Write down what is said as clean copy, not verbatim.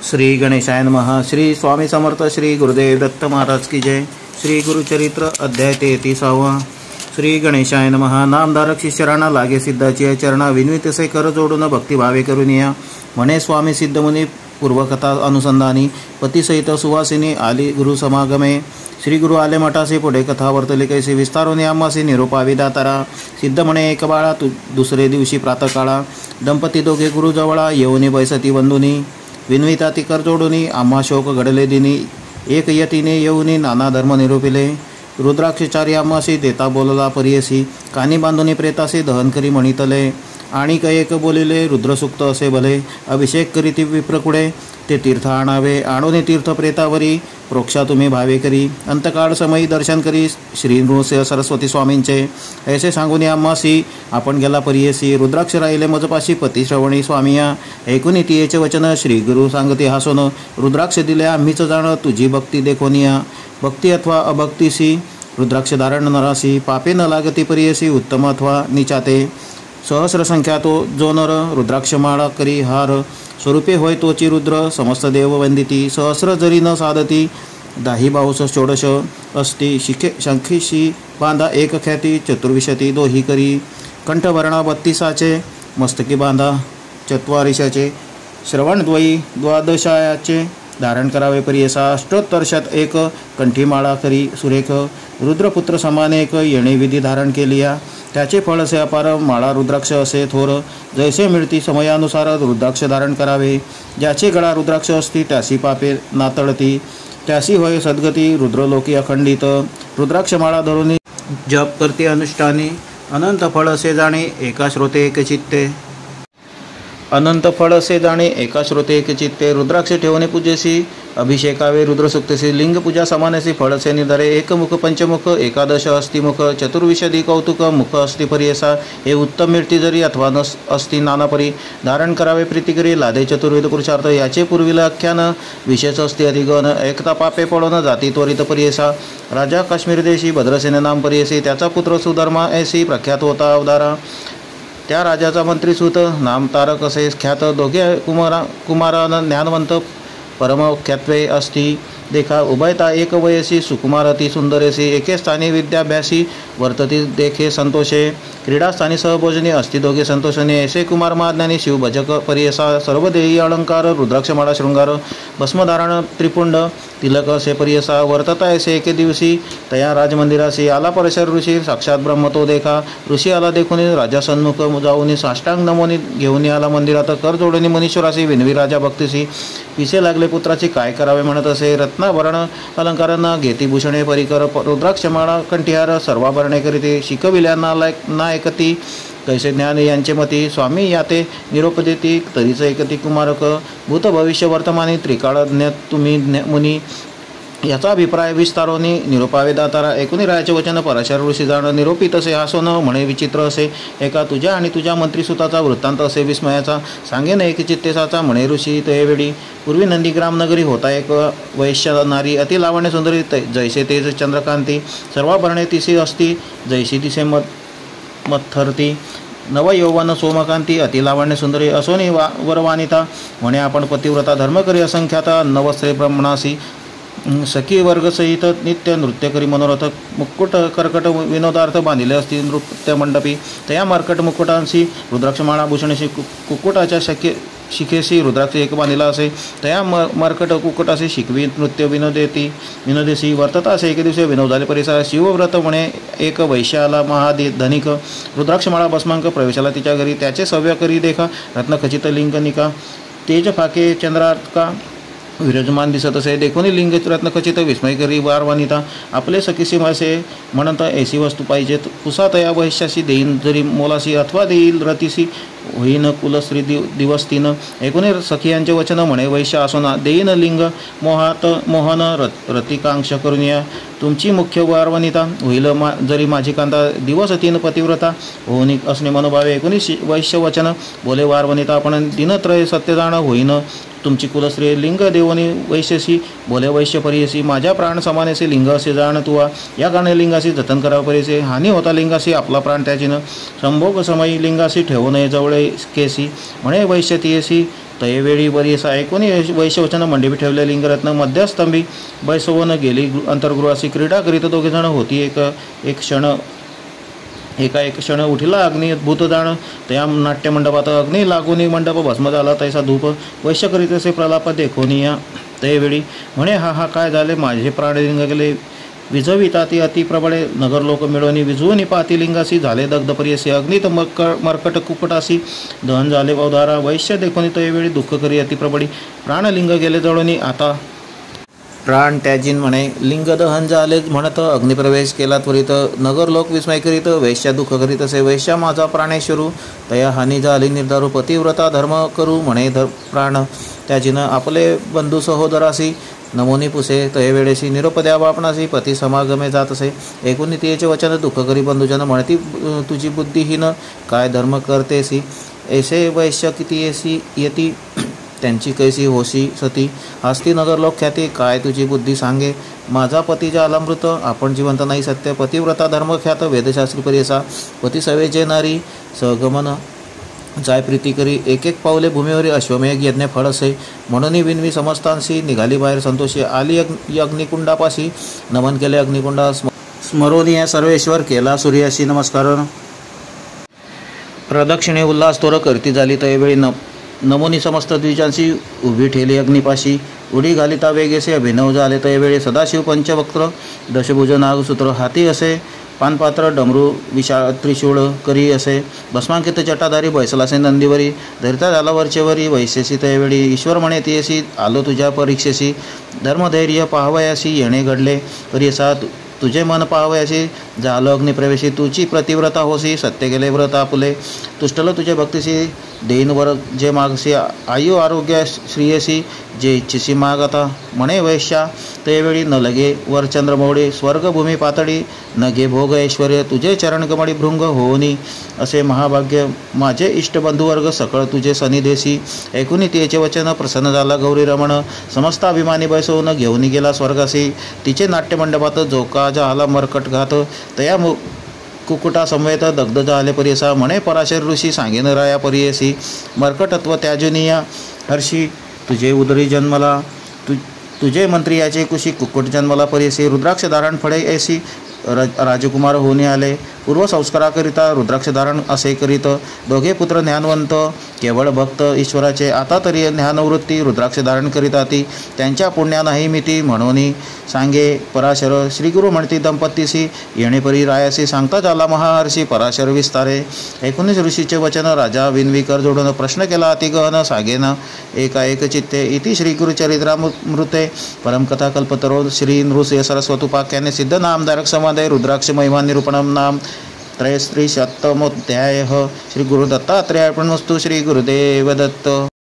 श्री गणेशाय नमः। श्री स्वामी समर्थ श्री गुरुदेव दत्त महाराज की जय। श्री गुरुचरित्र अध्याय 33। श्री गणेशाय नमः। नामधारक शिष्यराणा लागे सिद्धाची चरणा विनवितसे कर जोडून भक्तिभावे करून या म्हणे स्वामी सिद्धमुनी पूर्वकथा अनुसंधानी पतीसहित सुवासिनी आली गुरु समागमे। श्री गुरु आले मठासी पुढे कथा वर्तली कैसे विस्तारून आम्हासी निरोपावी दातारा। सिद्ध म्हणे एक बाळा दुसरे दिवशी प्रातकाळा दंपती दोघे गुरुजवळा येऊनी बैसती वंदुनी विनविता ती कर जोडूनी आम्हा शोक घडले दिनी एक यतीने येऊनी नाना धर्म निरूपिले। रुद्राक्षचारी आम्हासी देता बोलला परियसी कानी बांधुनी प्रेतासी दहन करी म्हणितले आणि एक बोलिले रुद्रसुक्त असे भले अभिषेक करीती विप्रकुडे ते तीर्थ आणावे आणोने तीर्थ प्रेतावरी प्रोक्षा तुम्ही भावे करी अंतकाळ समयी दर्शन करी श्री नृसिंह सरस्वती स्वामींचे ऐसे सांगून आम्हासी आपण गेला परियसी रुद्राक्ष राहिले मजपाशी पती श्रवणी स्वामिया ऐकून तियेचे वचन श्री गुरु सांगते हासून रुद्राक्ष दिले आम्हीच जाण तुझी भक्ती देखोनिया भक्ती अथवा अभक्तीसी रुद्राक्ष धारण नरासी पापे न लागती परियसी उत्तम अथवा निचाते सहस्र संख्या तो जो नर रुद्राक्षमाळा करी हार स्वरूपे होय तोची रुद्र समस्त देव वंदिती सहस्र जरी न साधती दाही बाहुस षोडश अस्ति शंखीशी बांधा एक ख्याती चतुर्विशती दोही करी कंठभरणा 32 मस्तकी बांधा चत्वारिशाचे श्रवणद्वयी द्वादशायाचे धारण करावे परियसा अष्टोत्तरशत एक कंठीमाळा करी सुरेख रुद्रपुत्र समान एक येणे विधी धारण केलिया त्याचे फळ असे अपार माळा रुद्राक्ष असे थोर जैसे मिळती समयानुसार रुद्राक्ष धारण करावे ज्याचे गळा रुद्राक्ष असती त्यासी पापे नातळती त्यासी होय सद्गती रुद्रलोकी अखंडित रुद्राक्षमाळा धरुनी जप करते अनुष्ठानी अनंत फळ असे जाणे एका श्रोते एक चित्ते अनंत फळ असे जाणे एका श्रोते एक चित्ते रुद्राक्ष ठेवणे पूजेसी अभिषेकावे रुद्रसुक्तसी लिंग पूजा समानेसी फळसे निधरे एकमुख पंचमुख एकादश अस्तिमुख चतुर्विशदी कौतुक मुख अस्ति परियसा हे उत्तम मिळती जरी अथवा न अस्ति नानापरी धारण करावे प्रीतिकरी लादे चतुर्विध पुरुषार्थ याचे पूर्वीला आख्यान विशेष अस्ति अधिगण एकता पापे पळून जाती त्वरित परियसा राजा काश्मीर देशी भद्रसेन नाम परियसी त्याचा पुत्र सुधर्मा ऐसी प्रख्यात होता अवतारा त्या राजाचा मंत्रीसूत नाम तारक असे ख्यात दोघे कुमारा ज्ञानवंत परमख्यात्वे अस्ति देखा उभयता एक वयसी सुकुमारती सुंदरेसी एके स्थानी विद्याभ्यासी वर्तती देखे संतोषे क्रीडास्थानी सहभोजनी अस्ति दोघे संतोषने ऐसे कुमार महाज्ञानी शिवभजक परियसा सर्व देही अलंकार रुद्राक्षमाळा शृंगार भस्मधारण त्रिपुंड तिलक असे परियसा वर्तता ऐसे एके दिवशी तया राजमंदिरासी आला परशर ऋषी साक्षात ब्रह्म तो देखा ऋषी आला देखून राजा सन्मुख जाऊनी साष्टांग नमोनी घेऊन आला मंदिरात कर जोडणी मनीश्वरासी विनवी राजा भक्तीसी पिसे लागले पुत्राची काय करावे म्हणत असे रत्नाभरण अलंकारांना घेती भूषणे परिकर रुद्राक्षमाळा कंठीहार सर्वाभरणे करीते शिकविल्यांना ना ऐकती कैसे ज्ञान यांचे मती स्वामी याते निरोप देती तरीच ऐकती कुमारक भूत भविष्य वर्तमानी त्रिकाळज्ञ तुम्ही मुनी याचा अभिप्राय विस्तारोनी निरोपावे दातारा ऐकूनी रायाचे वचन पराशर ऋषी जाण निरोपित असे हासोन म्हणे विचित्र असे एका तुझ्या आणि तुझ्या मंत्रीसुताचा वृत्तांत असे विस्मयाचा सांगेन एक चित्तेसाचा म्हणे ऋषी तयवेळी पूर्वी नंदीग्राम नगरी होता एक वैश्य नारी अति लावण्य सुंदरी जैसे तेज चंद्रकांती सर्वाभरणे तिसी असती जैशी तिसे मत्थरती नवयौवन सोमकांती अति लावण्य सुंदरी असोनी वरवानिता म्हणे आपण पतिव्रता धर्मकरी असंख्याता नवस्त्रे ब्रह्मणासी सखी वर्गसहित नित्य नृत्य करी मनोरथ मुकुट कर्कट विनोदार्थ बांधिले असती नृत्य मंडपी तया मर्कट मुकुटांशी रुद्राक्षमाळा भूषणशी कुक्कुटाच्या शिखेशी रुद्राक्ष एक बांधिला असे तया मर्कट कुक्कुटाशी शिकवी नृत्य विनोदेशी वर्तता असे एके दिवशी विनोद झाले परिसर शिवव्रत म्हणे एक वैश्याला महाधनिक रुद्राक्षमाळा भस्मांक प्रवेशाला तिच्या घरी त्याचे सव्य करी देखा रत्नखचित लिंगनिका तेज फाके चंद्रार्का विराजमान दिसत असे देखून लिंग रत्नखचित विस्मय करी वारवानिता आपले सखीसी असे म्हणत ऐसी वस्तू पाहिजेत पुसा तया वैश्याशी देईन जरी मोलासी अथवा देईल रतीसी होईन कुलश्री दिवस 3 ऐकून सखियांचे वचन म्हणे वैश्य असोना देईन लिंग मोहन रतिकांक्ष करून या तुमची मुख्य वारवनिता होईल जरी माझी कांता दिवस 3 पतिव्रता होऊन असणे मनोभावे ऐकून वैश्य वचन बोले वारवनिता आपण दिनत्रय सत्यजाण होईन तुमची कुलश्री लिंग देवनी वैश्यसी बोले वैश्य परियसी माझ्या प्राण समानेसी लिंग असे जाण तुवा या कारणे लिंगासी जतन करावं परियसे हानी होता लिंगासी आपला प्राण त्याचीनं संभोग समयी लिंगासी ठेवू नये जवळे केसी म्हणे वैश्य तियसी तयवेळी बरीस ऐकून वैश्यवचन मंडपी ठेवले लिंगरत्न मध्यस्तंभी बैसवून गेली अंतर्गृहासी क्रीडा करीत दोघे जण होती एक क्षण उठिला अग्नी भूतदान त्या नाट्यमंडपात अग्नी लागून मंडप भस्म झाला तैसा धूप वैश्य करीत असे प्रलाप देखोनिया तयवेळी म्हणे हा काय झाले माझे प्राणलिंग गेले विझविता ती अतिप्रबळे नगरलोक मिळवणी विझवून पाती लिंगासी झाले दग्धपर्यसी अग्नीत मर्कट कुपटासी दहन झाले अवधारा वैश्य देखोनी तयवेळी दुःख करी अतिप्रबळी प्राणलिंग गेले जळोनी आता प्राण त्याजीन म्हणे लिंग दहन झाले म्हणत अग्निप्रवेश केला त्वरित नगरलोक विस्मय करीत वैश्या दुःख करीत असे वैश्या माझा प्राणेश्वरू तया हानी झाली निर्धारू पतिव्रता धर्म करू म्हणे प्राण त्याजीनं आपले बंधू सहोदरासी नमोनी पुसे तयवेळेशी निरोप द्यावा आपणासी पती समागमे जात असे ऐकून तिचे वचन दुःख करी बंधुजन म्हणती तुझी बुद्धीहीन काय धर्म करतेसी ऐसे वैश्य किती येती त्यांची कैसी होशी सती हस्ती नगरलोक ख्याती काय तुझी बुद्धी सांगे माझा पती जालामृत आपण जिवंत नाही सत्य पतिव्रता धर्म ख्यात वेदशास्त्री परिसा पती सवेचे नारी सहगमन जाय प्रीती करी एक पावले भूमीवरी अश्वमेघ यज्ञ फळ असे म्हणून विनवी समस्तांशी निघाली बाहेर संतोषी आली अग्निकुंडापाशी नमन केले अग्निकुंडा स्मरोनिया सर्वेश्वर केला सूर्याशी नमस्कार प्रदक्षिणे उल्हास तोर करती झाली तयवेळी नमोनी समस्त द्विजांशी उभी ठेली अग्निपाशी उडी घालिता वेगेसे अभिनव झाले तयवेळी सदाशिव पंचवक्त्र दशभुज नागसूत्र हाती असे पानपात्र डमरू विशाळ त्रिशूळ करी असे भस्मांकित जटाधारी बैसलासे नंदीवरी धरिता झाला वरचेवरी वैश्यसी तयवेळी ईश्वर म्हणे तियसी आलो तुझ्या परीक्षेसी धर्मधैर्य पाहावयासी येणे घडले परियसा तुझे मन पाहावयासी झालं अग्निप्रवेशी तुझी प्रतिव्रता होसी सत्य गेले व्रत आपुले तुष्टल तुझे भक्तीसी देईन वर जे मागसी आयु आरोग्य श्रियसी जे इच्छिसी माग आता म्हणे वैश्या तेवेळी न लगे वर चंद्रमौळी स्वर्गभूमी पातळी न घे भोग ऐश्वर्य तुझे चरणकमळी भृंग होनी असे महाभाग्य माझे इष्टबंधुवर्ग सकळ तुझे सनिदेशी ऐकून तिचे वचन प्रसन्न झाला गौरी रमण समस्त अभिमानी बैसवून घेऊन गेला स्वर्गासी तिचे नाट्यमंडपात जोका झाला मर्कट घात तया कुकुटा समवेत दग्ध झाले परियसा म्हणे पराशर ऋषी सांगेन राया परियसी मर्कटत्व त्याजुनिया हर्षी तुझे उदरी जन्मला तुझे मंत्री याचे कुशी कुक्कुट जन्मला परियसी रुद्राक्ष धारण फळे ऐसी राजकुमार होणे आले पूर्व संस्काराकरिता रुद्राक्ष धारण असे करीत दोघे पुत्र ज्ञानवंत केवळ भक्त ईश्वराचे आता तरी ज्ञानवृत्ती रुद्राक्ष धारण करीत आती त्यांच्या पुण्या नाही मिती म्हणून सांगे पराशर श्रीगुरु म्हणती दंपतीसी येणेपरी रायासी सांगता झाला महाहर्षी पराशर विस्तारे 19 ऋषीचे वचन राजा विनविकर जोडून प्रश्न केला अतिगहन सांगेन एकाएक चित्ते इति श्रीगुरुचरित्रामृते परमकथा कल्पतरो श्री नृसिंह सरस्वतुपाख्याने सिद्ध नामधारक समाधय रुद्राक्ष महिमा निरूपणम नाम त्रयस्त्रीशतमोध्याय श्री गुरुदत्तात्रेयार्पणमस्तु श्री गुरुदेव दत्त।